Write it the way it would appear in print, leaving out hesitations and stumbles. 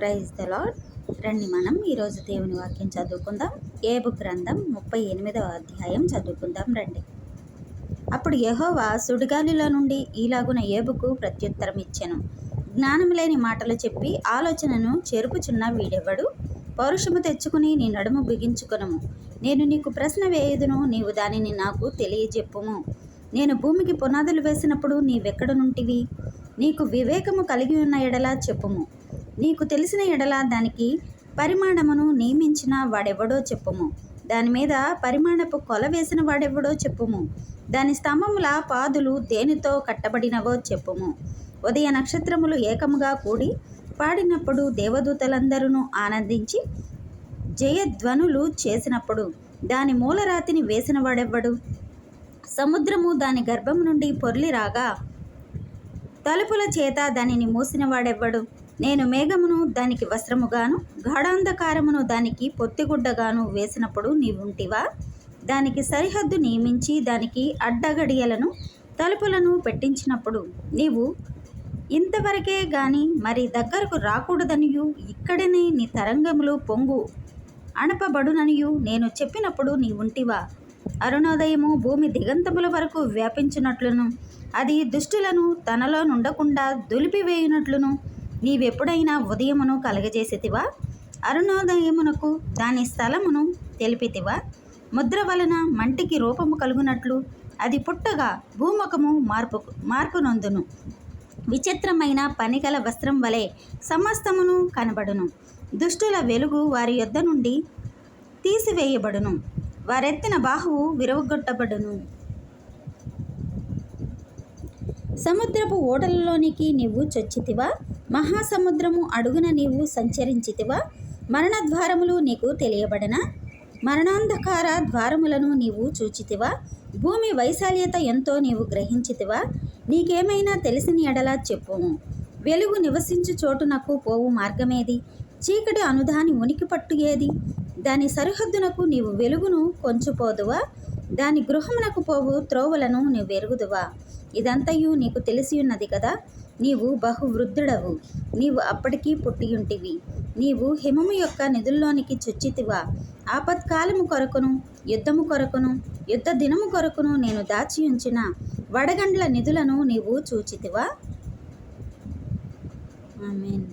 Praise the lord. రండి మనం ఈరోజు దేవుని వాక్యం చదువుకుందాం. ఏబు గ్రంథం 38వ అధ్యాయం చదువుకుందాం రండి. అప్పుడు యెహోవా సుడిగాలిలో నుండి ఈలాగున ఏబుకు ప్రత్యుత్తరం ఇచ్చెను. జ్ఞానం లేని మాటలు చెప్పి ఆలోచనను చెరుపుచున్న వీడెవడు? పౌరుషము తెచ్చుకుని నీ నడుము బిగించుకొనుము. నేను నీకు ప్రశ్న వేయుదును, నీవు దానిని నాకు తెలియజెప్పుము. నేను భూమికి పునాదులు వేసినప్పుడు నీవెక్కడనుంటివి? నీకు వివేకము కలిగి ఉన్న ఎడల చెప్పుము. నీకు తెలిసిన ఎడల దానికి పరిమాణమును నియమించిన వాడెవడో చెప్పుము. దాని మీద పరిమాణపు కొల వేసిన వాడెవడో చెప్పుము. దాని స్తంభముల పాదులు దేనితో కట్టబడినవో చెప్పుము. ఉదయ నక్షత్రములు ఏకముగా కూడి పాడినప్పుడు దేవదూతలందరూ ఆనందించి జయధ్వనులు చేసినప్పుడు దాని మూలరాతిని వేసిన వాడెవ్వడు? సముద్రము దాని గర్భం నుండి పొర్లి రాగా తలుపుల చేత దానిని మూసిన వాడెవ్వడు? నేను మేఘమును దానికి వస్త్రముగాను గాఢాంధకారమును దానికి పొత్తిగుడ్డగాను వేసినప్పుడు నీవుంటివా? దానికి సరిహద్దు నియమించి దానికి అడ్డగడియలను తలుపులను పెట్టించినప్పుడు నీవు ఇంతవరకే గాని మరి దగ్గరకు రాకూడదనియు ఇక్కడనే నీ తరంగములు పొంగు అణపబడుననియు నేను చెప్పినప్పుడు నీవుంటివా? అరుణోదయము భూమి దిగంతముల వరకు వ్యాపించినట్లును అది దుష్టులను తనలో నుండకుండా దులిపివేయునట్లును నీవెప్పుడైనా ఉదయమును కలగజేసితివా? అరుణోదయమునకు దాని స్థలమును తెలిపితివా? ముద్ర వలన మంటికి రూపము కలుగునట్లు అది పుట్టగా భూముఖము మార్పునందును. విచిత్రమైన పనిగల వస్త్రం వలె సమస్తమును కనబడును. దుష్టుల వెలుగు వారి యొద్ద నుండి తీసివేయబడును. వారెత్తిన బాహువు విరవగొట్టబడును. సముద్రపు ఓడలలోనికి నీవు చొచ్చితివా? మహాసముద్రము అడుగున నీవు సంచరించితివా? మరణద్వారములు నీకు తెలియబడనా? మరణాంధకార ద్వారములను నీవు చూచితివా? భూమి వైశాల్యత ఎంతో నీవు గ్రహించితివా? నీకేమైనా తెలిసిన ఎడల చెప్పుము. వెలుగు నివసించు చోటునకు పోవు మార్గమేది? చీకటి అనుదాని ఉనికి పట్టు ఏది? దాని సరిహద్దునకు నీవు వెలుగును కొంచుపోదువా? దాని గృహమునకు పోవు త్రోవలను నీవెరుగుదువా? ఇదంతయు నీకు తెలిసియున్నది కదా. నీవు బహువృద్ధుడవు. నీవు అప్పటికీ పుట్టియుంటివి. నీవు హిమము యొక్క నిధుల్లోనికి చొచ్చితివా? ఆపత్కాలము కొరకును యుద్ధము కొరకును యుద్ధ దినము కొరకును నేను దాచియుంచిన వడగండ్ల నిధులను నీవు చూచితివా? ఆమేన్.